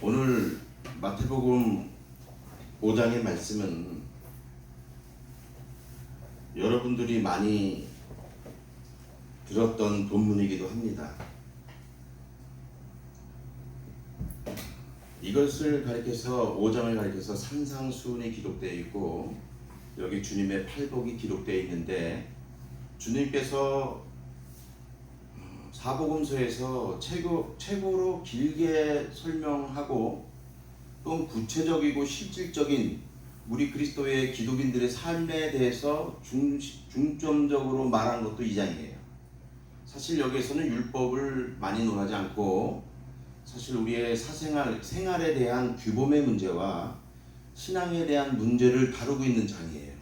오늘 마태복음 5장의 말씀은 여러분들이 많이 들었던 본문이기도 합니다. 이것을 가리켜서 5장을 가리켜서 산상수훈이 기록되어 있고 여기 주님의 팔복이 기록되어 있는데, 주님께서 사복음서에서 최고로 길게 설명하고 또 구체적이고 실질적인 우리 그리스도의 기독인들의 삶에 대해서 중점적으로 말한 것도 이 장이에요. 사실 여기에서는 율법을 많이 논하지 않고 사실 우리의 생활에 대한 규범의 문제와 신앙에 대한 문제를 다루고 있는 장이에요.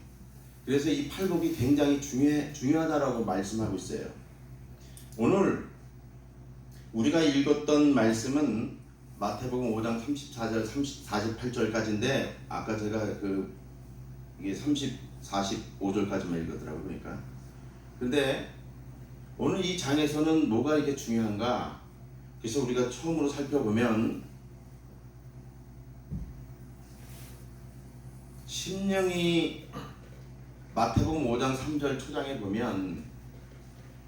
그래서 이 팔복이 굉장히 중요하다라고 말씀하고 있어요. 오늘 우리가 읽었던 말씀은 마태복음 5장 34절 48절까지인데 아까 제가 이게 45절까지만 읽었더라고요. 그러니까 근데 오늘 이 장에서는 뭐가 이렇게 중요한가? 그래서 우리가 처음으로 살펴보면 심령이 마태복음 5장 3절 초장에 보면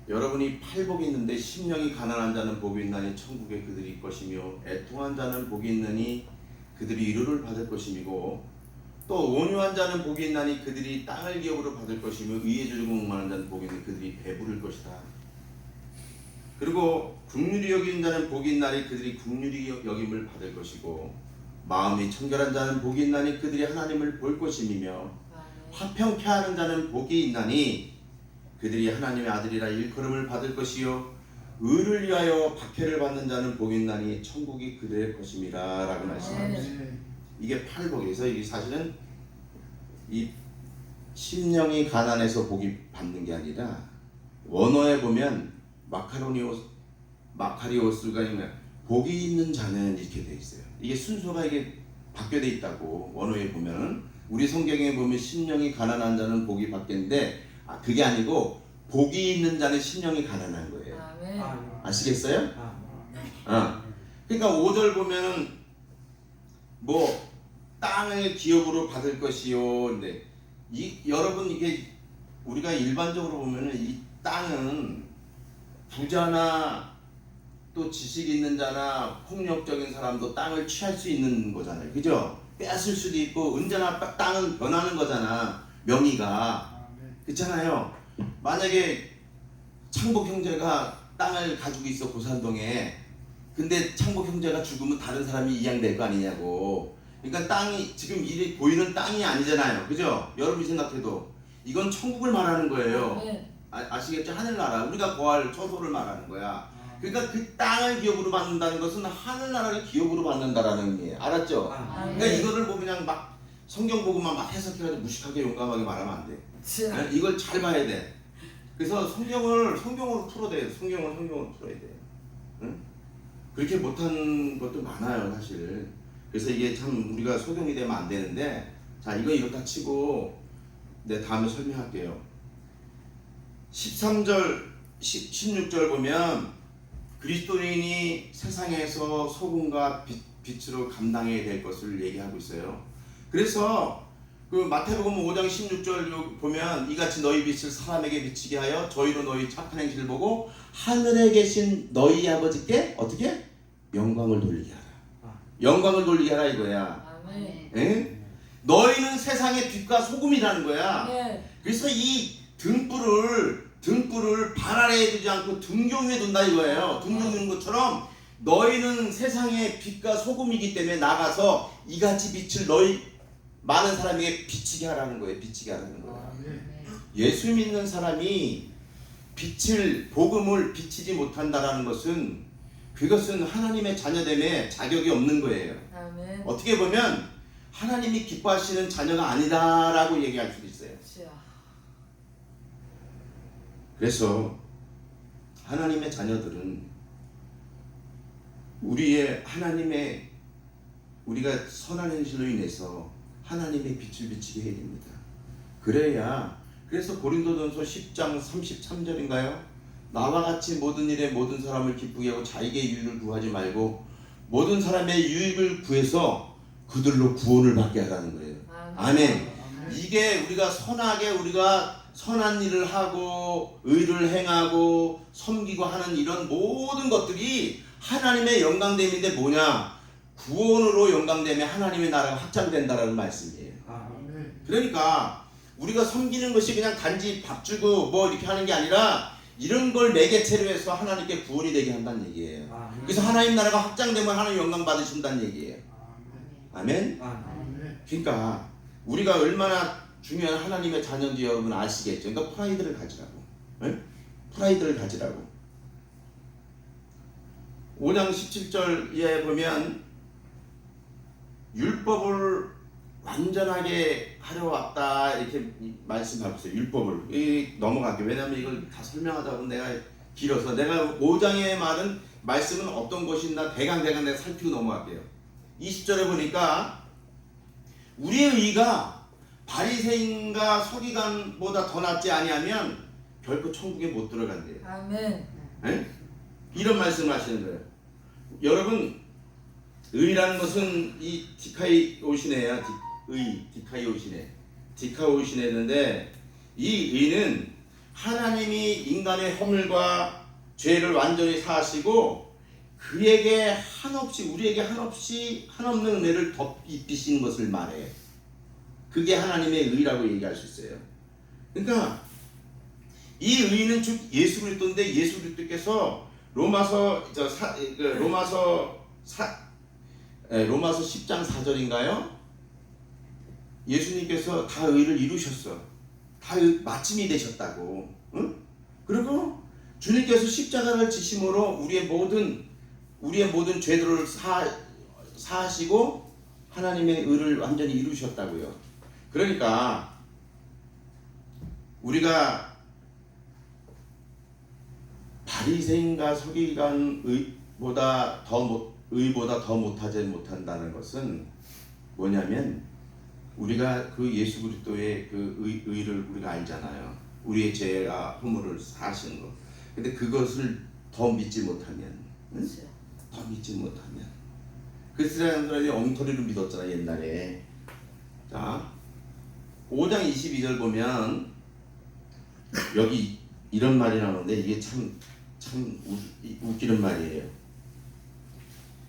여러분이 팔복이 있는데 심령이 가난한 자는 복이 있나니 천국에 그들이 있을 것이며 애통한 자는 복이 있느니 그들이 위로를 받을 것이고 또 온유한 자는 복이 있나니 그들이 땅을 기업으로 받을 것이며 의에 줄이고 목마른 자는 복이 있나니 그들이 배부를 것이다. 그리고 긍휼히 여기는 자는 복이 있나니 그들이 긍휼히 여김을 받을 것이고 마음이 청결한 자는 복이 있나니 그들이 하나님을 볼 것이며 화평케 하는 자는 복이 있나니 그들이 하나님의 아들이라 일컬음을 받을 것이요 의를 위하여 박해를 받는 자는 복이 있나니 천국이 그들의 것임이라 라고 말씀합니다. 이게 팔복에서 이게 사실은 이 심령이 가난해서 복이 받는 게 아니라 원어에 보면 마카리오스가 복이 있는 자는 이렇게 돼 있어요. 이게 순서가 이게 바뀌어 돼 있다고 원어에 보면, 우리 성경에 보면 심령이 가난한 자는 복이 받겠는데 그게 아니고 복이 있는 자는 심령이 가난한 거예요. 아멘. 아시겠어요? 그러니까 5절 보면은 뭐 땅을 기업으로 받을 것이요. 근데 여러분 이게 우리가 일반적으로 보면은 이 땅은 부자나 또 지식 있는 자나 폭력적인 사람도 땅을 취할 수 있는 거잖아요. 그죠? 뺏을 수도 있고 언제나 땅은 변하는 거잖아. 명의가. 그렇잖아요. 만약에 창복 형제가 땅을 가지고 있어 고산동에. 근데 창복 형제가 죽으면 다른 사람이 이양될 거 아니냐고. 그러니까 땅이 지금 이리 보이는 땅이 아니잖아요. 그죠? 여러분이 생각해도 이건 천국을 말하는 거예요. 아시겠죠? 하늘나라, 우리가 거할 처소를 말하는 거야. 그러니까 그 땅을 기업으로 받는다는 것은 하늘나라를 기업으로 받는다라는 의미예요. 알았죠? 그러니까 이거를 뭐 그냥 막 성경 보고만 막 해석해가지고 무식하게 용감하게 말하면 안 돼. 이걸 잘 봐야 돼. 그래서 성경으로 풀어야 돼. 성경으로 풀어야 돼. 응? 그렇게 못한 것도 많아요, 사실. 그래서 이게 참 우리가 소경이 되면 안 되는데, 자, 이거 이렇다 치고 내 다음에 설명할게요. 13절, 16절 보면 그리스도인이 세상에서 소금과 빛으로 감당해야 될 것을 얘기하고 있어요. 그래서 그 마태복음 5장 16절 보면 이같이 너희 빛을 사람에게 비치게 하여 저희로 너희 착한 행실을 보고 하늘에 계신 너희 아버지께 어떻게? 영광을 돌리게 하라. 영광을 돌리게 하라 이거야. 예? 너희는 세상의 빛과 소금이라는 거야. 그래서 이 등불을 발 아래에 두지 않고 등경 위에 둔다 이거예요. 등경 두는 것처럼 너희는 세상의 빛과 소금이기 때문에 나가서 이같이 빛을 너희 많은 사람에게 비치게 하라는 거예요. 비치게 하라는 거예요. 예수 믿는 사람이 복음을 비치지 못한다라는 것은 그것은 하나님의 자녀됨에 자격이 없는 거예요. 아멘. 어떻게 보면 하나님이 기뻐하시는 자녀가 아니다라고 얘기할 수도 있어요. 그래서 하나님의 자녀들은 우리가 선한 행실로 인해서 하나님의 빛을 비치게 해야 됩니다. 그래서 고린도전서 10장 33절인가요? 나와 같이 모든 일에 모든 사람을 기쁘게 하고 자기의 유익을 구하지 말고 모든 사람의 유익을 구해서 그들로 구원을 받게 하라는 거예요. 아멘. 이게 우리가 선하게 우리가 선한 일을 하고 의를 행하고 섬기고 하는 이런 모든 것들이 하나님의 영광됨인데 뭐냐? 구원으로 영광되면 하나님의 나라가 확장된다라는 말씀이에요. 그러니까 우리가 섬기는 것이 그냥 단지 밥 주고 뭐 이렇게 하는 게 아니라 이런 걸 매개체로 해서 하나님께 구원이 되게 한다는 얘기예요. 그래서 하나님 나라가 확장되면 하나님 영광 받으신다는 얘기예요. 아멘. 그러니까 우리가 얼마나 중요한 하나님의 자녀인지 여러분 아시겠죠? 그러니까 프라이드를 가지라고. 네? 프라이드를 가지라고. 5장 17절에 보면 율법을 완전하게 하려 왔다 이렇게 말씀하고 있어요. 율법을 넘어갈게요. 왜냐하면 이걸 다 설명하다 보면 내가 길어서 내가 5장의 말은 말씀은 어떤 것이나 대강 내가 살피고 넘어갈게요. 20절에 보니까 우리의 의가 바리새인과 서기관보다 더 낫지 아니하면 결코 천국에 못 들어간대요. 아멘. 네? 이런 말씀을 하시는 거예요. 여러분 의라는 것은 이 디카이오시네야. 디카이오시네인데 이 의는 하나님이 인간의 허물과 죄를 완전히 사하시고 그에게 한없이 우리에게 한없는 은혜를 덧입히신 것을 말해. 그게 하나님의 의라고 얘기할 수 있어요. 그러니까 이 의는 즉 예수 그리스도인데 예수 그리스도께서 로마서 10장 4절인가요? 예수님께서 다 의를 이루셨어. 다 마침이 되셨다고. 응? 그리고 주님께서 십자가를 지심으로 우리의 모든 죄들을 사하시고 하나님의 의를 완전히 이루셨다고요. 그러니까 우리가 바리새인과 서기관 의보다 더 못한다는 것은 뭐냐면 우리가 그 예수 그리스도의 그 의를 우리가 알잖아요. 우리의 죄와 허물을 사하시는 것. 근데 그것을 더 믿지 못하면, 응? 더 믿지 못하면 그 사람들이 엉터리로 믿었잖아 옛날에. 자, 5장 22절 보면 여기 이런 말이 나오는데 이게 참 웃기는 말이에요.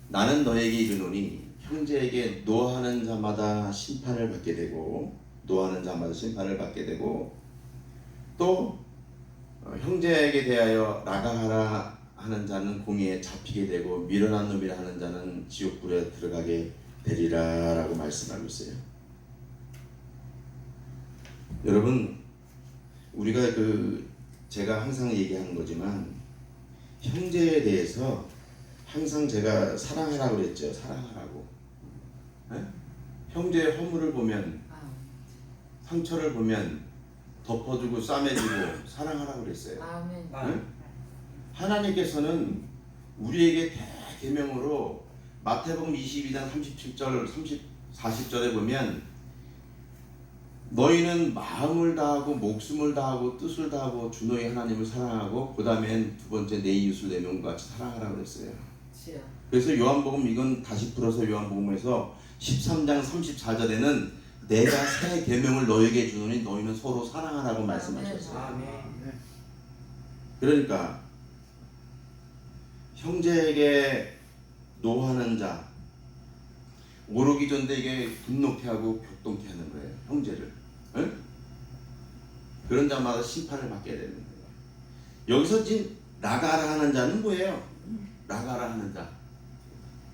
나는 너에게 이르노니 형제에게 노하는 자마다 심판을 받게 되고 또 형제에게 대하여 나가하라 하는 자는 공의에 잡히게 되고 미련한 놈이라 하는 자는 지옥불에 들어가게 되리라 라고 말씀하고 있어요. 여러분 우리가 제가 항상 얘기하는 거지만 형제에 대해서 항상 제가 사랑하라고 그랬죠. 사랑하라고. 네? 형제의 허물을 보면 상처를 보면 덮어주고 싸매주고 사랑하라고 그랬어요. 아멘. 네? 하나님께서는 우리에게 대계명으로 마태복음 22장 37절 40절에 보면 너희는 마음을 다하고 목숨을 다하고 뜻을 다하고 주 너희 하나님을 사랑하고 그 다음엔 두 번째 내 이웃을 내 몸과 같이 사랑하라고 그랬어요. 그래서 요한복음 이건 다시 풀어서 요한복음에서 13장 34절에는 내가 새 계명을 너에게 주노니 너희는 서로 사랑하라고 말씀하셨어요. 그러니까 형제에게 노하는 자 오르기 전에 이게 분노케 하고 격동케 하는 거예요. 형제를. 에? 그런 자마다 심판을 받게 되는 거예요. 여기서 지금 나가라 하는 자는 뭐예요? 나가라 하는 자.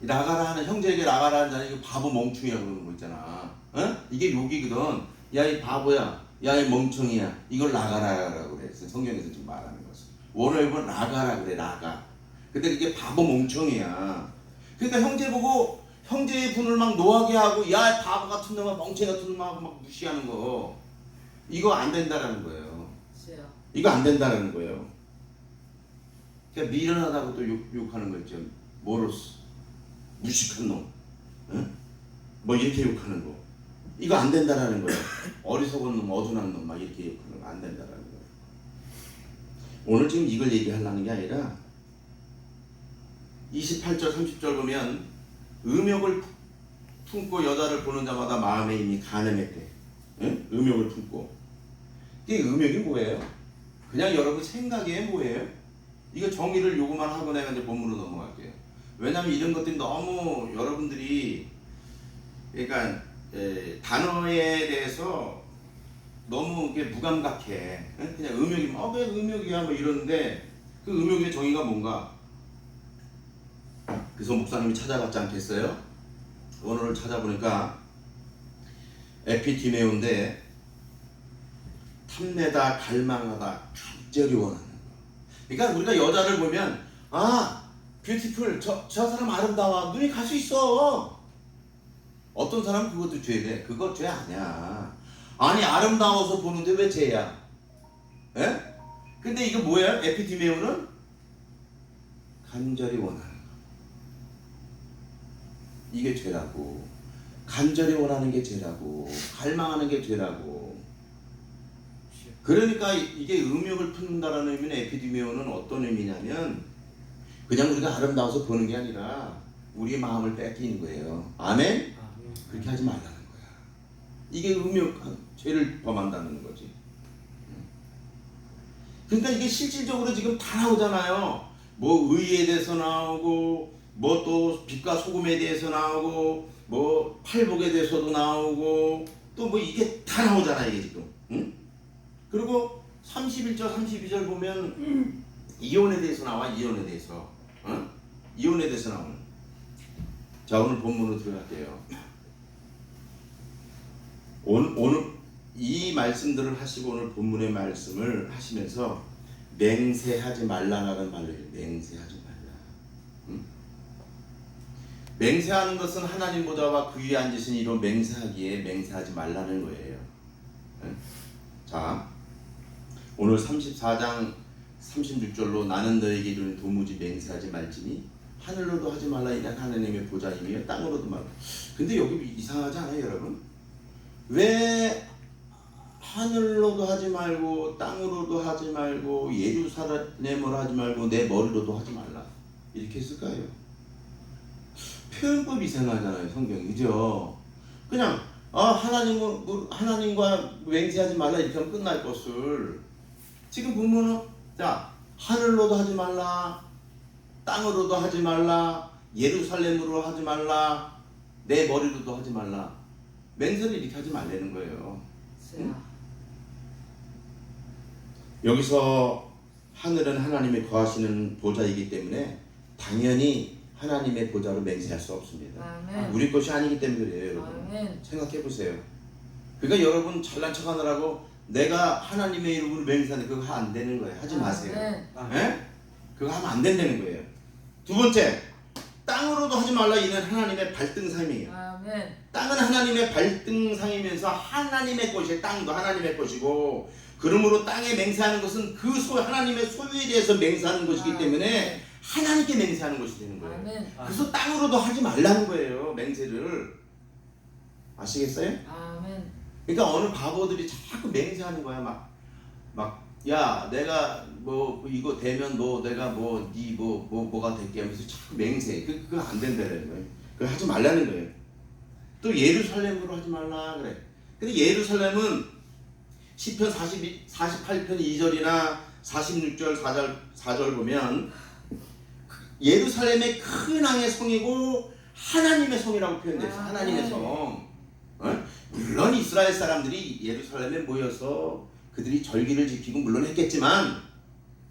나가라 하는 형제에게 나가라 하는 자는 이거 바보 멍충이야 그러는 거 있잖아. 어? 이게 욕이거든. 야 이 바보야. 야 이 멍청이야. 이걸 나가라라고 그래. 성경에서 지금 말하는 것은. 원어에 보면 나가라 그래. 나가. 근데 이게 바보 멍청이야. 그러니까 형제 보고 형제의 분을 막 노하게 하고 야 바보 같은 놈아 멍청이 같은 놈아 하고 막 무시하는 거 이거 안 된다라는 거예요. 이거 안 된다라는 거예요. 그러니까 미련하다고 또 욕하는 거 있죠. 모로스 무식한 놈, 응? 뭐 이렇게 욕하는 거 이거 안 된다라는 거예요. 어리석은 놈, 어둔한 놈 막 이렇게 욕하는 거 안 된다라는 거예요. 오늘 지금 이걸 얘기하려는 게 아니라 28절 30절 보면 음욕을 품고 여자를 보는 자마다 마음에 이미 간음했대. 응? 음욕을 품고. 이게 음욕이 뭐예요? 그냥 여러분 생각이에요, 뭐예요? 이거 정의를 요구만 하고 내가 이제 본문으로 넘어갈게요. 왜냐하면 이런 것들이 너무 여러분들이 그러니까 단어에 대해서 너무 이게 무감각해. 응? 그냥 음욕이 왜 음욕이야 뭐 이러는데 그 음욕의 정의가 뭔가? 그래서 목사님이 찾아봤지 않겠어요? 원어를 찾아보니까 에피티메오인데 탐내다, 갈망하다, 간절히 원하는 거. 그러니까 우리가 여자를 보면 뷰티풀, 저 사람 아름다워, 눈이 갈 수 있어. 어떤 사람은 그것도 죄래. 그거 죄 아니야. 아니 아름다워서 보는데 왜 죄야? 에? 근데 이거 뭐야? 에피티메오는 간절히 원하는 거. 이게 죄라고. 간절히 원하는 게 죄라고. 갈망하는 게 죄라고. 그러니까 이게 음욕을 품는다라는 의미는 에피디메오는 어떤 의미냐면 그냥 우리가 아름다워서 보는 게 아니라 우리의 마음을 뺏기는 거예요. 아멘? 그렇게 하지 말라는 거야. 이게 음욕, 죄를 범한다는 거지. 그러니까 이게 실질적으로 지금 다 나오잖아요. 뭐 의에 대해서 나오고 뭐 또 빛과 소금에 대해서 나오고 뭐 팔복에 대해서도 나오고 또 뭐 이게 다 나오잖아 이게 지금. 응? 그리고 31절 32절 보면 이혼에 대해서 나와. 이혼에 대해서. 응? 이혼에 대해서 나오는. 자 오늘 본문으로 들어갈게요. 오늘 이 말씀들을 하시고 오늘 본문의 말씀을 하시면서 맹세하지 말라라는 말로 해요. 맹세하지 말라. 응? 맹세하는 것은 하나님 보좌와 그 위에 앉으신 이로 맹세하기에 맹세하지 말라는 거예요. 응? 자 오늘 34장 36절로 나는 너에게 이르는 도무지 맹세하지 말지니 하늘로도 하지 말라. 이는 하나님의 보좌이며 땅으로도 말라. 근데 여기 이상하지 않아요 여러분? 왜 하늘로도 하지 말고 땅으로도 하지 말고 예루살렘으로 하지 말고 내 머리로도 하지 말라 이렇게 했을까요? 표현법이 이상하잖아요 성경이. 그죠? 그냥 하나님과 맹세하지 말라 이렇게 하면 끝날 것을 지금 보면은 자 하늘로도 하지 말라, 땅으로도 하지 말라, 예루살렘으로 하지 말라, 내 머리로도 하지 말라. 맹세를 이렇게 하지 말라는 거예요. 응? 여기서 하늘은 하나님이 거하시는 보좌이기 때문에 당연히 하나님의 보좌로 맹세할 수 없습니다. 아멘. 우리 것이 아니기 때문에 그래요 여러분. 아멘. 생각해 보세요. 그러니까 여러분 잘난 척 하느라고 내가 하나님의 이름으로 맹세하는 그거 안 되는 거예요. 하지 마세요. 예? 그거 하면 안 된다는 거예요. 두 번째, 땅으로도 하지 말라. 이는 하나님의 발등상이에요. 아멘. 땅은 하나님의 발등상이면서 하나님의 것이에요. 땅도 하나님의 것이고 그러므로 땅에 맹세하는 것은 그 하나님의 소유에 대해서 맹세하는 것이기 때문에 하나님께 맹세하는 것이 되는 거예요. 아멘. 그래서 땅으로도 하지 말라는 거예요. 맹세를. 아시겠어요? 아멘. 그러니까 어느 바보들이 자꾸 맹세하는 거야. 야 내가 뭐 이거 되면 너 내가 뭐가 될게 하면서 자꾸 맹세. 그거 안 된다는 거예요. 그거 하지 말라는 거예요. 또 예루살렘으로 하지 말라 그래. 근데 예루살렘은 시편 48편 2절이나 46절 4절 보면 예루살렘의 큰 왕의 성이고 하나님의 성이라고 표현돼서 하나님의 성. 물론 이스라엘 사람들이 예루살렘에 모여서 그들이 절기를 지키고 물론 했겠지만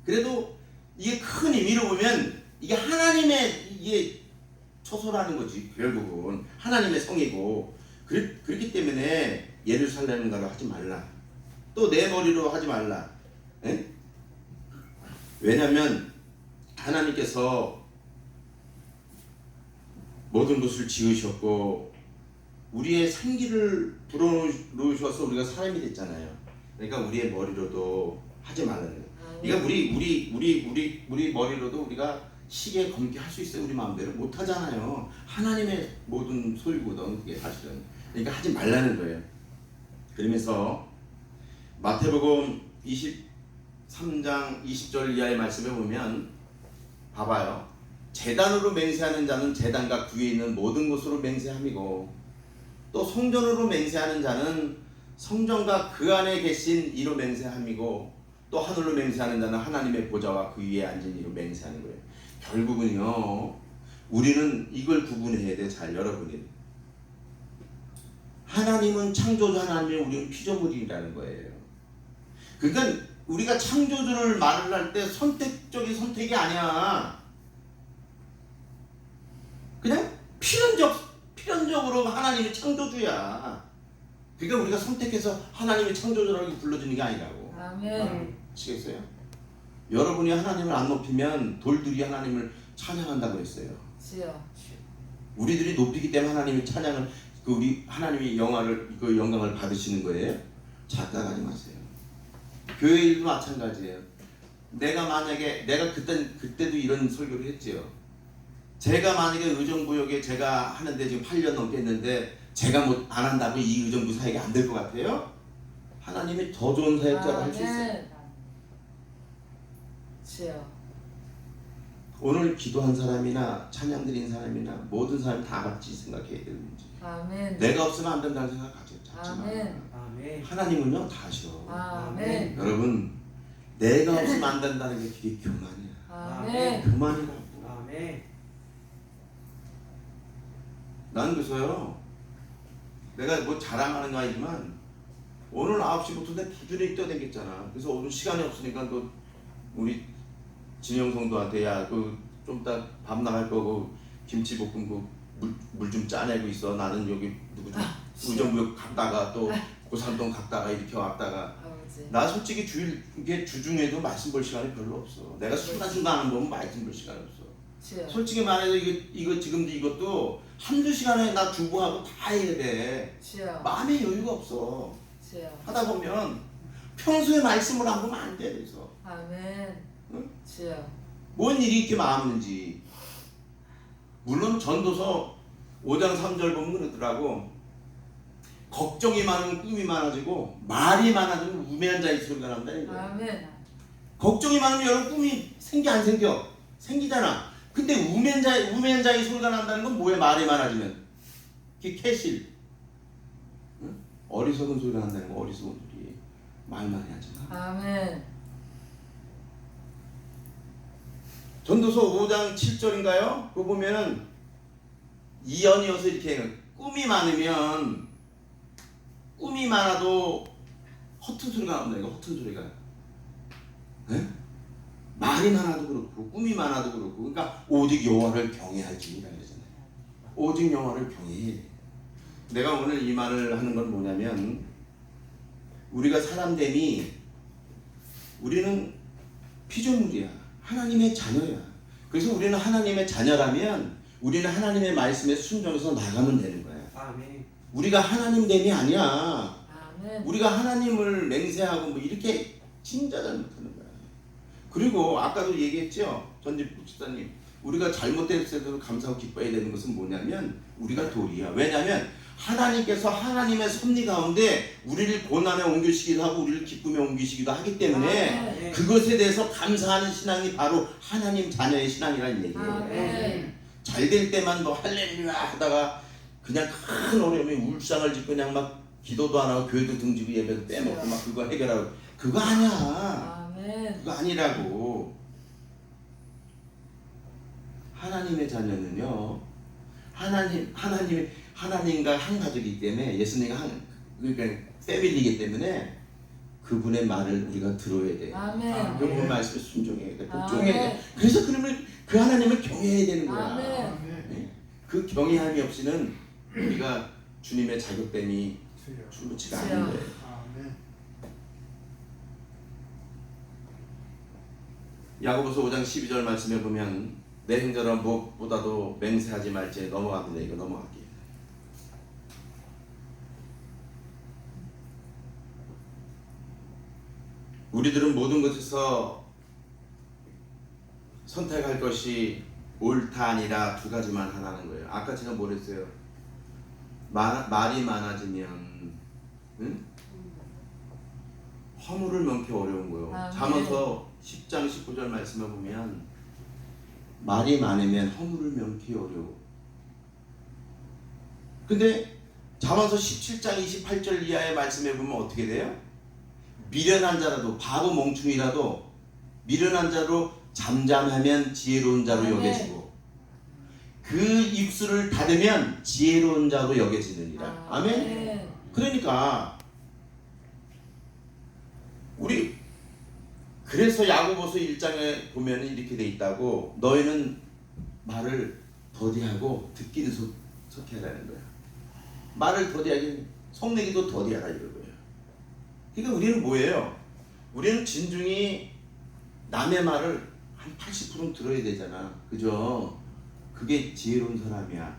그래도 이게 큰 의미로 보면 이게 하나님의 이게 처소라는 거지. 결국은 하나님의 성이고 그렇기 때문에 예루살렘가로 하지 말라. 또 내 머리로 하지 말라. 에? 왜냐하면 하나님께서 모든 것을 지으셨고 우리의 생기를 불어넣으셔서 우리가 사람이 됐잖아요. 그러니까 우리의 머리로도 하지 말라는 거예요. 그러니까 우리 머리로도 우리가 시계 검게 할 수 있어요. 우리 마음대로 못 하잖아요. 하나님의 모든 소유거든 그게 사실은. 그러니까 하지 말라는 거예요. 그러면서 마태복음 23장 20절 이하의 말씀에 보면 봐봐요. 제단으로 맹세하는 자는 제단과 그 위에 있는 모든 곳으로 맹세함이고 또 성전으로 맹세하는 자는 성전과 그 안에 계신 이로 맹세함이고 또 하늘로 맹세하는 자는 하나님의 보좌와 그 위에 앉은 이로 맹세하는 거예요. 결국은요, 우리는 이걸 구분해야 돼. 잘 여러분이. 하나님은 창조주 하나님이 우리는 피조물이라는 거예요. 그러니까 우리가 창조주를 말을 할 때 선택적인 선택이 아니야. 그냥 필연적으로 하나님이 창조주야. 그러니까 우리가 선택해서 하나님이 창조주라고 불러주는 게 아니라고. 아멘. 아시겠어요? 여러분이 하나님을 안 높이면 돌들이 하나님을 찬양한다고 했어요. 주여. 우리들이 높이기 때문에 하나님이 찬양을 우리 하나님이 영광을 받으시는 거예요. 착각하지 마세요. 교회 일도 마찬가지예요. 내가 그때도 이런 설교를 했지요. 제가 만약에 의정부역에 제가 하는데 지금 8년 넘게 했는데 제가 뭐 안 한다고 이 의정부 사역이 안 될 것 같아요? 하나님이 더 좋은 사역자가 할 수 있어요. 주여. 오늘 기도한 사람이나 찬양 드린 사람이나 모든 사람이 다 같이 생각해야 되는 문제. 아멘. 내가 없으면 안 된다는 생각 갖지 마. 아멘. 하나님은요 다 하셔. 아멘. 여러분, 내가 없으면 안 된다는 게 그게 교만이야. 아멘. 교만이라고. 아멘. 난 그래서요, 내가 뭐 자랑하는 거 아니지만 오늘 9시부터 내 부지런히 떠다녔잖아. 그래서 오늘 시간이 없으니까 또 우리 진영 성도한테 야, 좀 이따 밥 나갈 거고 김치볶음 물 좀 짜내고 있어. 나는 여기 의정부역 갔다가 또 고산동 갔다가 이렇게 왔다가. 아버지. 나 솔직히 이게 주중에도 말씀 볼 시간이 별로 없어. 내가 순간순간 하는 거면 말씀 볼 시간이 없어. 주여. 솔직히 말해서 이거 지금도 이것도 한두 시간에 나 주부하고 다 해야 돼. 주여. 마음에 여유가 없어. 주여. 하다 보면 평소에 말씀을 안 보면 안 돼. 그래서 아멘. 응? 주여. 뭔 일이 이렇게 많은지. 물론 전도서 5장 3절 보면 그러더라고. 걱정이 많으면 꿈이 많아지고 말이 많아지면 우매한 자의 소리가 난다는 거야. 아멘. 걱정이 많으면 여러분 꿈이 생겨 안 생겨? 생기잖아. 근데 우매한 자의 소리가 난다는 건 뭐야? 말이 많아지면 그게 캐실. 응? 어리석은 소리가 난다는 건 어리석은 소리. 말 많이 하지 마. 아멘. 전도서 5장 7절인가요? 그거 보면은 이언이어서 이렇게 해요. 꿈이 많아도 허튼 소리가 나온다. 이거 허튼 소리가. 네? 말이 많아도 그렇고 꿈이 많아도 그렇고. 그러니까 오직 여호와를 경외할지니라 그러잖아요. 오직 여호와를 경외해. 내가 오늘 이 말을 하는 건 뭐냐면 우리가 사람됨이 우리는 피조물이야. 하나님의 자녀야. 그래서 우리는 하나님의 자녀라면 우리는 하나님의 말씀에 순종해서 나가면 되는 거야. 아멘. 우리가 하나님됨이 아니야. 아멘. 우리가 하나님을 맹세하고 뭐 이렇게 진짜 잘못하는 거야. 그리고 아까도 얘기했죠. 전직 목사님. 우리가 잘못됐을 때도 감사하고 기뻐해야 되는 것은 뭐냐면 우리가 도리야. 왜냐하면 하나님께서 하나님의 섭리 가운데 우리를 고난에 옮기시기도 하고 우리를 기쁨에 옮기시기도 하기 때문에 그것에 대해서 감사하는 신앙이 바로 하나님 자녀의 신앙이라는 얘기예요. 아멘. 잘 될 때만 뭐 할렐루야 하다가 그냥 큰 어려움에 울상을 짓고 그냥 막 기도도 안 하고 교회도 등지고 예배도 빼먹고 막 그거 해결하고 그거 아니야. 아멘. 그거 아니라고. 하나님의 자녀는요. 하나님과 한 가족이기 때문에 예수님과 그러니까 패밀리이기 때문에 그분의 말을 우리가 들어야 돼. 아멘. 그분 말씀에 순종해야 돼. 복종해야 아멘. 돼. 그래서 그 하나님을 경외해야 되는 거야. 아멘. 네? 그 경외함이 없이는 우리가 주님의 자격됨이 충분치가 않은 거예요. 야고보서 5장 12절 말씀에 보면 내 행전은 무엇보다도 맹세하지 말지. 넘어갑니다. 이거 넘어갈게요. 우리들은 모든 것에서 선택할 것이 옳다 아니라 두 가지만 하라는 거예요. 아까 제가 뭐랬어요? 말이 많아지면 응? 허물을 넘기 어려운 거예요. 잠언서 10장 19절 말씀에 보면 말이 많으면 허물을 명키 어려워. 근데 잠언서 17장 28절 이하의 말씀에 보면 어떻게 돼요? 미련한 자라도 바보 멍충이라도 미련한 자로 잠잠하면 지혜로운 자로 아멘. 여겨지고 그 입술을 닫으면 지혜로운 자로 여겨지느니라. 아멘. 그러니까 우리 그래서 야고보서 1장에 보면 이렇게 돼 있다고 너희는 말을 더디하고 듣기를 속히 하라는 거야. 말을 더디하긴 속내기도 더디하라 이거예요. 그러니까 우리는 뭐예요? 우리는 진중히 남의 말을 한 80% 들어야 되잖아. 그죠? 그게 지혜로운 사람이야.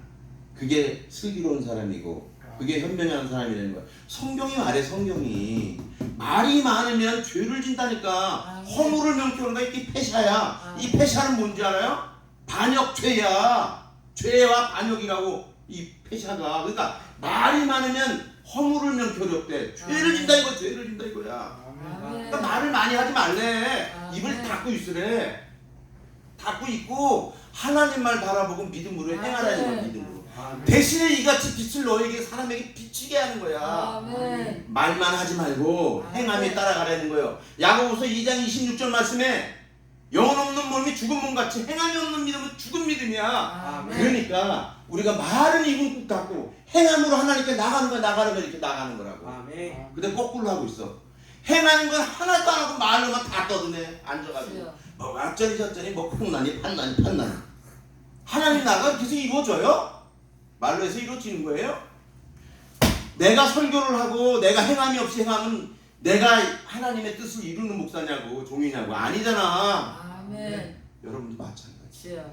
그게 슬기로운 사람이고 그게 현명한 사람이라는 거야. 성경이 말해. 성경이 말이 많으면 죄를 진다니까. 허물을 명쾌한다. 이게 패샤야. 이 패샤는 뭔지 알아요? 반역죄야. 죄와 반역이라고 이 패샤가. 그러니까 말이 많으면 허물을 명쾌롭대. 죄를 진다 이거. 죄를 진다 이거야. 그러니까 말을 많이 하지 말래. 입을 닫고 있으래. 닫고 있고 하나님 말 바라보고 믿음으로 행하라는 거야. 믿음으로. 대신에 이같이 빛을 너에게 사람에게 비치게 하는 거야. 말만 하지 말고 행함에 따라가라는 거예요. 야고보서 2장 26절 말씀에 영혼 없는 몸이 죽은 몸같이 행함이 없는 믿음은 죽은 믿음이야. 그러니까 우리가 말은 입은 꾹 닫고 행함으로 하나님께 나가는 거야. 이렇게 나가는 거라고. 근데 거꾸로 하고 있어. 행하는 건 하나도 안 하고 말로만 다 떠드네. 앉아가지고 뭐 어쩌니 저쩌니 뭐 콩나니 판나니 하나님 나가 계속 이루어져요? 말로 해서 이루어지는 거예요? 내가 설교를 하고 내가 행함이 없이 행하면 내가 하나님의 뜻을 이루는 목사냐고 종이냐고. 아니잖아. 아멘. 여러분도 마찬가지야.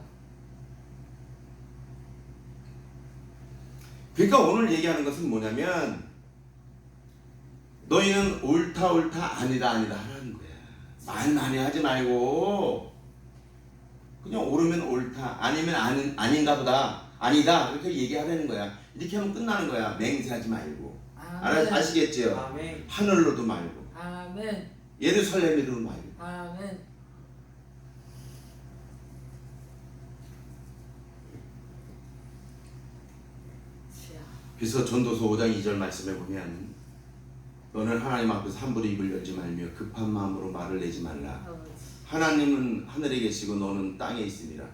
그러니까 오늘 얘기하는 것은 뭐냐면 너희는 옳다 아니다 하라는 거야. 말 많이 하지 말고 그냥 옳으면 옳다 아니면 아닌가 보다 아니다 이렇게 얘기하라는 거야. 이렇게 하면 끝나는 거야. 맹세하지 말고. 아시겠죠? 아멘. 하늘로도 말고 아멘. 예루살렘으로도 말고. 아멘. 그래서 전도서 5장 2절 말씀에 보면 너는 하나님 앞에서 함부로 입을 열지 말며 급한 마음으로 말을 내지 말라. 하나님은 하늘에 계시고 너는 땅에 있으니라.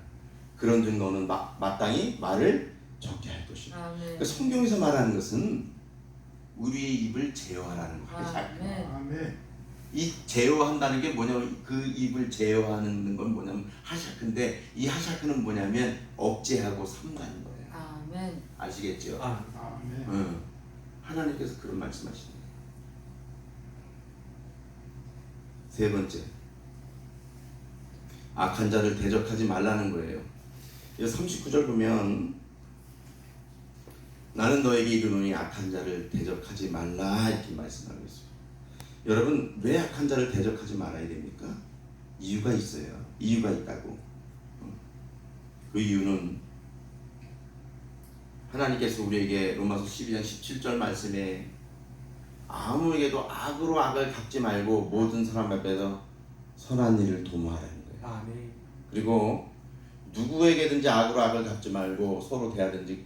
그런즉 너는 마땅히 말을 적게 할 것이다. 그러니까 성경에서 말하는 것은 우리의 입을 제어하라는 거예요. 아멘. 이 제어한다는 게 뭐냐면 그 입을 제어하는 건 뭐냐면 하샤크인데 이 하샤크는 뭐냐면 억제하고 삼가는 거예요. 아멘. 아시겠죠? 아멘. 하나님께서 그런 말씀하시는 거예요. 세 번째, 악한 자를 대적하지 말라는 거예요. 39절 보면 나는 너에게 이르노니 악한 자를 대적하지 말라 이렇게 말씀하고 있어요. 여러분 왜 악한 자를 대적하지 말아야 됩니까? 이유가 있어요. 이유가 있다고. 그 이유는 하나님께서 우리에게 로마서 12장 17절 말씀에 아무에게도 악으로 악을 갚지 말고 모든 사람 앞에서 선한 일을 도모하라는 거예요. 아멘. 그리고 누구에게든지 악으로 악을 갚지 말고 서로 대하든지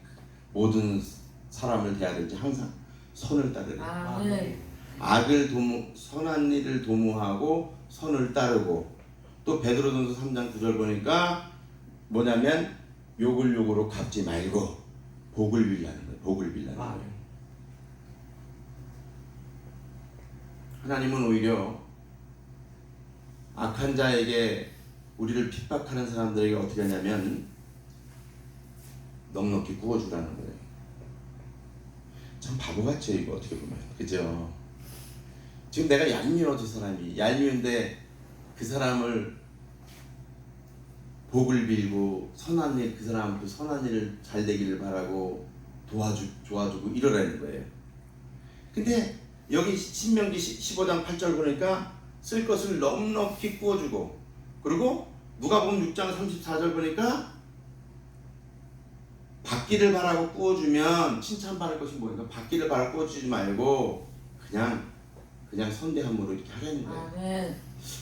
모든 사람을 대하든지 항상 선을 따르라. 아멘. 선한 일을 도모하고 선을 따르고 또 베드로전서 3장 9절 보니까 뭐냐면 욕을 욕으로 갚지 말고 복을 빌라는 거예요. 복을 빌라는 거예요. 하나님은 오히려 악한 자에게 우리를 핍박하는 사람들에게 어떻게 하냐면 넉넉히 구워주라는 거예요. 참 바보같죠 이거 어떻게 보면. 그죠? 지금 내가 얄미워 저 사람이 얄미운데 그 사람을 복을 빌고 선한 일 그 사람 그 선한 일을 잘 되기를 바라고 도와주고 이러라는 거예요. 근데 여기 신명기 15장 8절 보니까 쓸 것을 넉넉히 구워주고 그리고 누가복음 6장 34절 보니까 받기를 바라고 구워주면 칭찬받을 것이 뭐니까 받기를 바라고 구워주지 말고 그냥 선대함으로 이렇게 하라는 거예요. 아멘.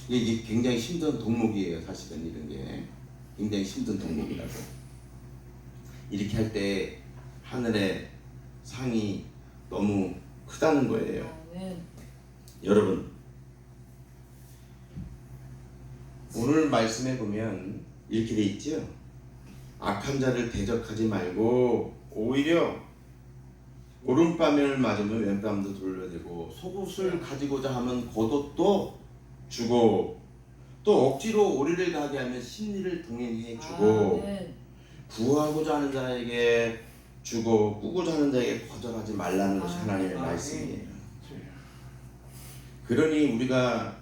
이게 굉장히 힘든 동목이에요 사실은 이런 게. 굉장히 힘든 덕목이라고. 이렇게 할 때 하늘의 상이 너무 크다는 거예요. 아멘. 여러분, 오늘 말씀에 보면 이렇게 돼 있죠. 악한 자를 대적하지 말고 오히려 오른뺨을 맞으면 왼뺨도 돌려대고 속옷을 가지고자 하면 겉옷도 주고 또 억지로 오리를 가게 하면 심리를 동행해 주고 아멘. 구하고자 하는 자에게 주고 꾸고자 하는 자에게 거절하지 말라는 것이 하나님의 아멘. 말씀이에요. 그러니 우리가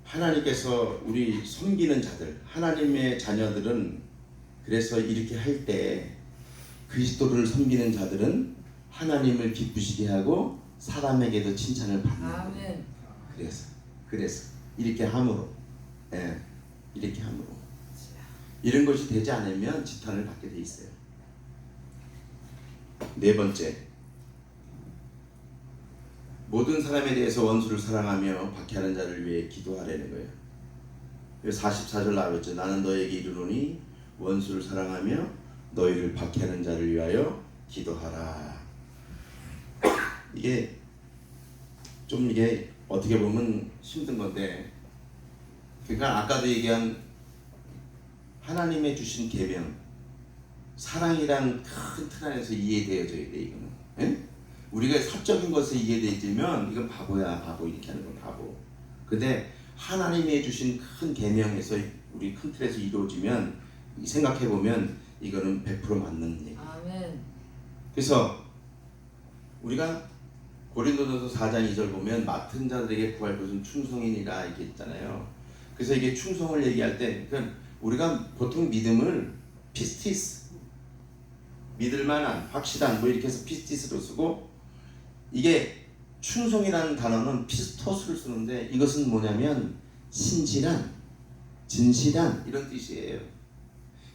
하나님께서 우리 섬기는 자들, 하나님의 자녀들은 그래서 이렇게 할 때 그리스도를 섬기는 자들은 하나님을 기쁘시게 하고 사람에게도 칭찬을 받는 거예요. 아멘. 그래서 이렇게 함으로, 이렇게 함으로 이런 것이 되지 않으면 지탄을 받게 돼 있어요. 네 번째, 모든 사람에 대해서 원수를 사랑하며 박해하는 자를 위해 기도하라는 거예요. 44절 나왔죠. 나는 너에게 이르노니 원수를 사랑하며 너희를 박해하는 자를 위하여 기도하라. 이게 어떻게 보면 힘든 건데, 그러니까 아까도 얘기한 하나님의 주신 계명, 사랑이란 큰 틀 안에서 이해되어져야 돼. 이거는, 예? 우리가 사적인 것에 이해되지면 이건 바보야, 바보. 이렇게 하는 건 바보. 근데 하나님이 주신 큰 계명에서 우리 큰 틀에서 이루어지면 생각해 보면 이거는 100% 맞는 얘기. 아멘. 그래서 우리가 고린도전서 4장 2절 보면 맡은 자들에게 구할 것은 충성이니라 이렇게 있잖아요. 그래서 이게 충성을 얘기할 때, 그러니까 우리가 보통 믿음을 피스티스, 믿을만한, 확실한 뭐 이렇게 해서 피스티스로 쓰고, 이게 충성이라는 단어는 피스토스를 쓰는데 이것은 뭐냐면 신실한, 진실한 이런 뜻이에요.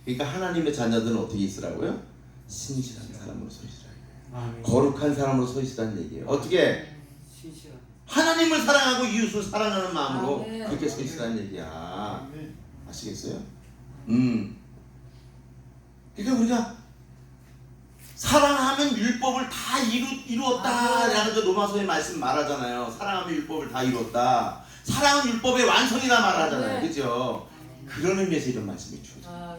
그러니까 하나님의 자녀들은 어떻게 있으라고요? 신실한 사람으로 서 있으라고요. 거룩한 사람으로 서 있으라는 얘기예요. 어떻게? 하나님을 사랑하고 이웃을 사랑하는 마음으로 아멘. 그렇게 서 있으라는 얘기야. 아시겠어요? 그러니까 우리가 사랑하면 율법을 다 이루었다라는 그 로마서의 말씀 말하잖아요. 사랑하면 율법을 다 이루었다. 사랑은 율법의 완성이다 말하잖아요. 아멘. 그죠? 그런 의미에서 이런 말씀이 주어져요.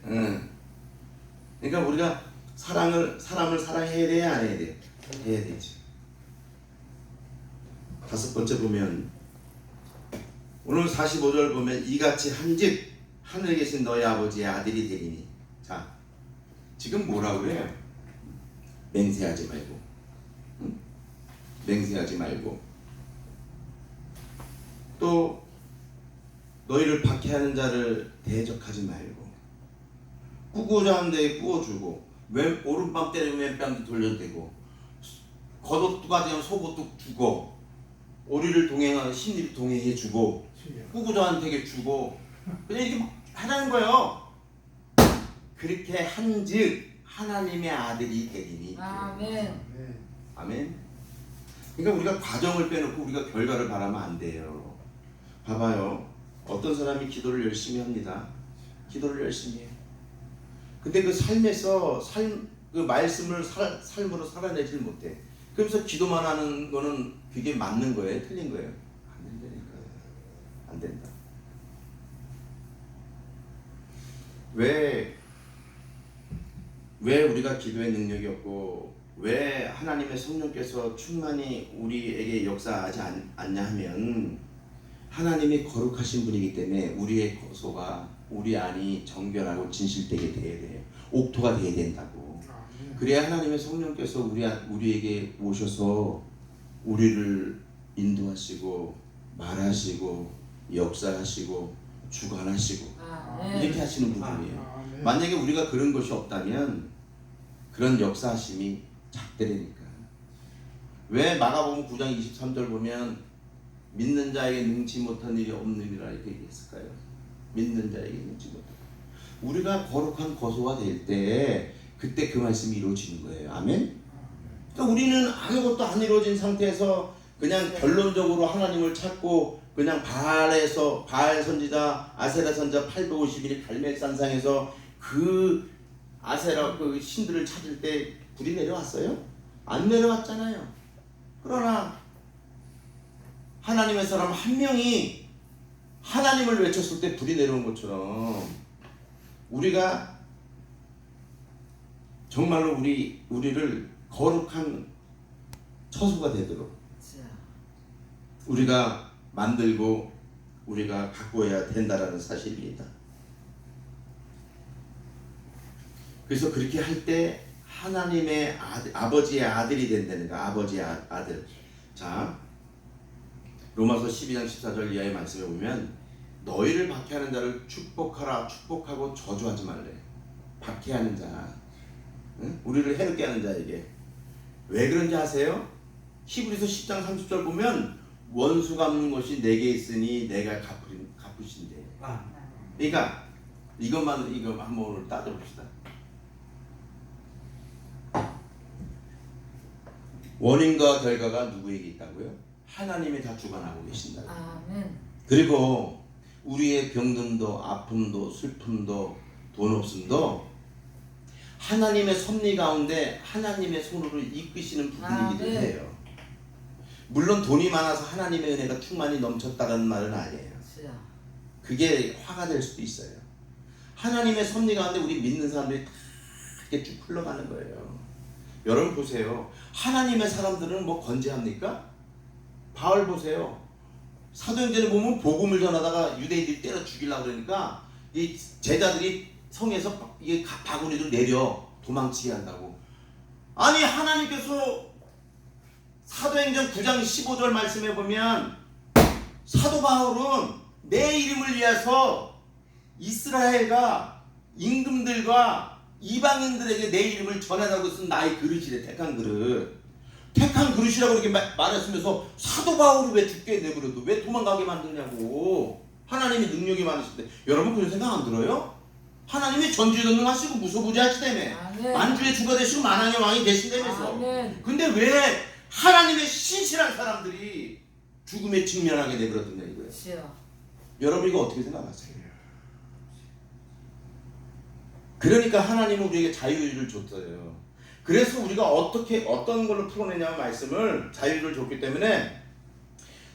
아멘. 그러니까 우리가 사람을 사랑해야 돼야 안 해야 돼요? 해야 되지. 다섯 번째 보면 오늘 45절 보면 이같이 한즉 하늘에 계신 너희 아버지의 아들이 되리니. 자, 지금 뭐라 그래요? 맹세하지 말고, 응? 맹세하지 말고, 또 너희를 박해하는 자를 대적하지 말고, 꾸고자 하는 데에 꾸어주고, 오른밤 때리면 왼뺨도 돌려대고, 겉옷도 가지면 속옷도 주고, 오리를 동행하는 심리를 동행해주고, 꾸고자 하는 데에 주고, 그냥 이렇게 막 하라는 거예요. 그렇게 한즉 하나님의 아들이 되리니. 아멘. 아멘. 그러니까 우리가 과정을 빼놓고 우리가 결과를 바라면 안 돼요. 봐봐요. 어떤 사람이 기도를 열심히 합니다. 기도를 열심히 해요. 근데 그 삶에서 그 말씀을 삶으로 살아내질 못해. 그러면서 기도만 하는 거는 그게 맞는 거예요? 틀린 거예요? 안 된다니까요. 안 된다. 왜 우리가 기도의 능력이 없고 왜 하나님의 성령께서 충만히 우리에게 역사하지 않냐 하면 하나님이 거룩하신 분이기 때문에 우리의 거소가 우리 안이 정결하고 진실되게 돼야 돼요. 옥토가 돼야 된다고. 그래야 하나님의 성령께서 우리에게 오셔서 우리를 인도하시고 말하시고 역사하시고 주관하시고 이렇게 하시는 분이에요. 만약에 우리가 그런 것이 없다면 그런 역사하심이 작대니까. 왜 마가복음 9장 23절 보면 믿는 자에게 능치 못한 일이 없느니라 이렇게 얘기했을까요? 믿는 자에게 능치 못한. 우리가 거룩한 거소가 될 때 그때 그 말씀이 이루어지는 거예요. 아멘? 그러니까 우리는 아무것도 안 이루어진 상태에서 그냥 결론적으로 하나님을 찾고 그냥 바알에서 바알 선지자 아세라 선지자 850일이 갈멜산상에서 그 아세라 그 신들을 찾을 때 불이 내려왔어요? 안 내려왔잖아요. 그러나 하나님의 사람 한 명이 하나님을 외쳤을 때 불이 내려온 것처럼 우리가 정말로 우리를 거룩한 처소가 되도록 우리가 만들고 우리가 가꾸어야 된다라는 사실입니다. 그래서 그렇게 할 때 하나님의 아버지의 아들이 된다는 거. 아버지의 아들. 자, 로마서 12장 14절 이하의 말씀에 보면 너희를 박해하는 자를 축복하라. 축복하고 저주하지 말래. 박해하는 자, 응? 우리를 해롭게 하는 자에게. 왜 그런지 아세요? 히브리서 10장 30절 보면 원수 갚는 것이 내게 있으니 내가 갚으신대. 그러니까 이거 한번 오늘 따져봅시다. 원인과 결과가 누구에게 있다고요? 하나님이 다 주관하고 계신다. 아멘. 그리고 우리의 병듦도 아픔도 슬픔도 돈 없음도 하나님의 섭리 가운데 하나님의 손으로 이끄시는 부분이기도 해요. 물론 돈이 많아서 하나님의 은혜가 충만히 넘쳤다는 말은 아니에요. 그게 화가 될 수도 있어요. 하나님의 섭리 가운데 우리 믿는 사람들이 다 이렇게 쭉 흘러가는 거예요. 여러분 보세요. 하나님의 사람들은 뭐 건재합니까? 바울 보세요. 사도행전에 보면 복음을 전하다가 유대인들이 때려 죽이려고 그러니까 이 제자들이 성에서 이게 바구니를 내려 도망치게 한다고. 아니 하나님께서 사도행전 9장 15절 말씀에 보면 사도 바울은 내 이름을 위해서 이스라엘과 임금들과 이방인들에게 내 이름을 전하라고 쓴 나의 그릇이래. 택한 그릇. 택한 그릇이라고 이렇게 말했으면서 사도 바울이 왜 죽게 내버려도 왜 도망가게 만드냐고. 하나님이 능력이 많으신데 여러분 그런 생각 안 들어요? 하나님이 전지전능하시고 무소부지하시다며. 만주의 주가 되시고 만왕의 왕이 되신다면서. 근데 왜 하나님의 신실한 사람들이 죽음에 직면하게 내버려뒀냐 이거예요. 여러분 이거 어떻게 생각하세요? 그러니까 하나님은 우리에게 자유를 줬어요. 그래서 우리가 어떤 걸로 풀어내냐면 말씀을 자유를 줬기 때문에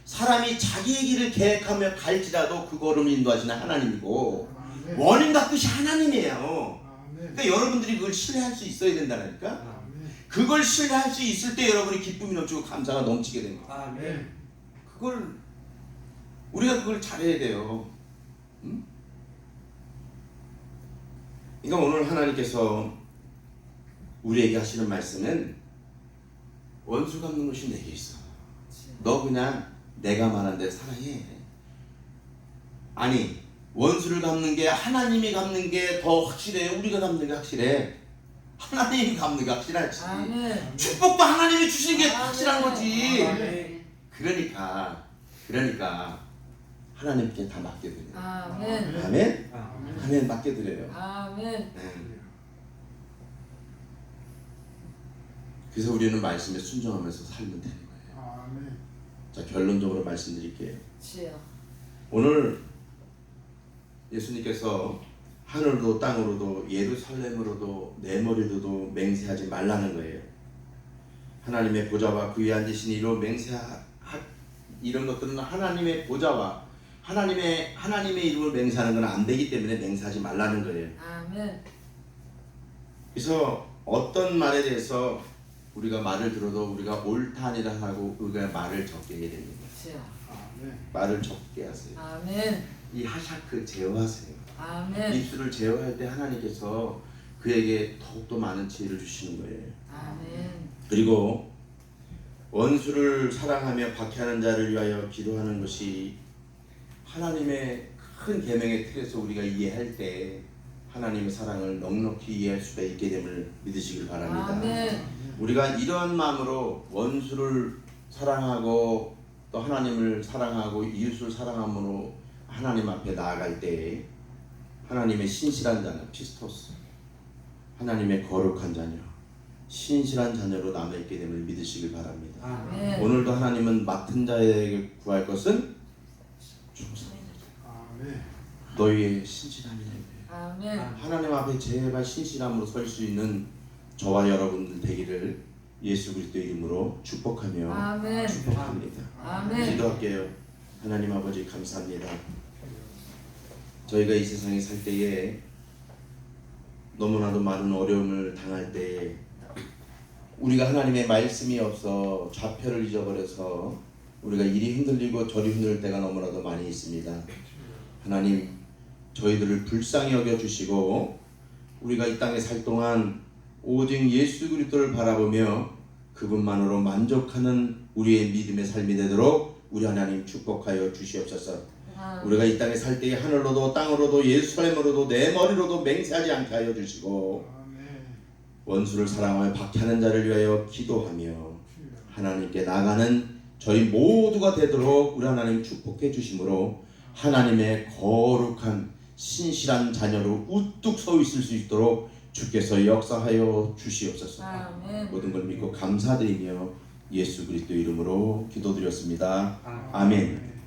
사람이 자기의 길을 계획하며 갈지라도 그 걸음을 인도하시는 하나님이고 원인과 끝이 하나님이에요. 그러니까 여러분들이 그걸 신뢰할 수 있어야 된다니까. 그걸 신뢰할 수 있을 때 여러분이 기쁨이 넘치고 감사가 넘치게 됩니다. 우리가 그걸 잘해야 돼요. 응? 그러니까 오늘 하나님께서 우리에게 하시는 말씀은 원수 갚는 것이 내게 있어. 너 그냥 내가 말한 대로 살아해. 아니 원수를 갚는 게 하나님이 갚는 게 더 확실해? 우리가 갚는 게 확실해? 하나님이 갚는 게 확실하지. 축복도 하나님이 주신 게 확실한 거지. 그러니까 하나님께 다 맡겨드려요. 아멘. 아멘. 맡겨드려요. 아멘. 그래서 우리는 말씀에 순종하면서 살면 되는 거예요. 자, 결론적으로 말씀드릴게요. 오늘 예수님께서 하늘도 땅으로도 예루살렘으로도 내 머리로도 맹세하지 말라는 거예요. 하나님의 보좌와 그 위에 앉으신 이로 이런 것들은 하나님의 보좌와 하나님의 이름을 맹세하는 건 안 되기 때문에 맹세하지 말라는 거예요. 아멘. 그래서 어떤 말에 대해서 우리가 말을 들어도 우리가 옳다 아니다 하고 우리가 말을 적게 해야 됩니다. 말을 적게 하세요. 아멘. 이 하샤크 제어하세요. 아멘. 입술을 제어할 때 하나님께서 그에게 더욱더 많은 지혜를 주시는 거예요. 아멘. 그리고 원수를 사랑하며 박해하는 자를 위하여 기도하는 것이 하나님의 큰 계명의 틀에서 우리가 이해할 때 하나님의 사랑을 넉넉히 이해할 수가 있게 됨을 믿으시길 바랍니다. 아멘. 우리가 이러한 마음으로 원수를 사랑하고 또 하나님을 사랑하고 이웃을 사랑함으로 하나님 앞에 나아갈 때 하나님의 신실한 자녀 피스토스, 하나님의 거룩한 자녀, 신실한 자녀로 남아있게 됨을 믿으시길 바랍니다. 아멘. 오늘도 하나님은 맡은 자에게 구할 것은 아멘. 너희의 신실함이 아멘. 하나님 앞에 제발 신실함으로 설 수 있는 저와 여러분들 되기를 예수 그리스도의 이름으로 축복하며 아멘. 축복합니다. 아멘. 기도할게요. 하나님 아버지 감사합니다. 저희가 이 세상에 살 때에 너무나도 많은 어려움을 당할 때 우리가 하나님의 말씀이 없어 좌표를 잊어버려서 우리가 이리 흔들리고 저리 흔들 때가 너무나도 많이 있습니다. 하나님 저희들을 불쌍히 여겨주시고 우리가 이 땅에 살 동안 오직 예수 그리스도를 바라보며 그분만으로 만족하는 우리의 믿음의 삶이 되도록 우리 하나님 축복하여 주시옵소서. 우리가 이 땅에 살 때에 하늘로도 땅으로도 예루살렘으로도 내 머리로도 맹세하지 않게 하여 주시고 원수를 사랑하며 박해하는 자를 위하여 기도하며 하나님께 나가는 저희 모두가 되도록 우리 하나님 축복해 주심으로 하나님의 거룩한 신실한 자녀로 우뚝 서 있을 수 있도록 주께서 역사하여 주시옵소서. 아멘. 모든 걸 믿고 감사드리며 예수 그리스도 이름으로 기도드렸습니다. 아멘.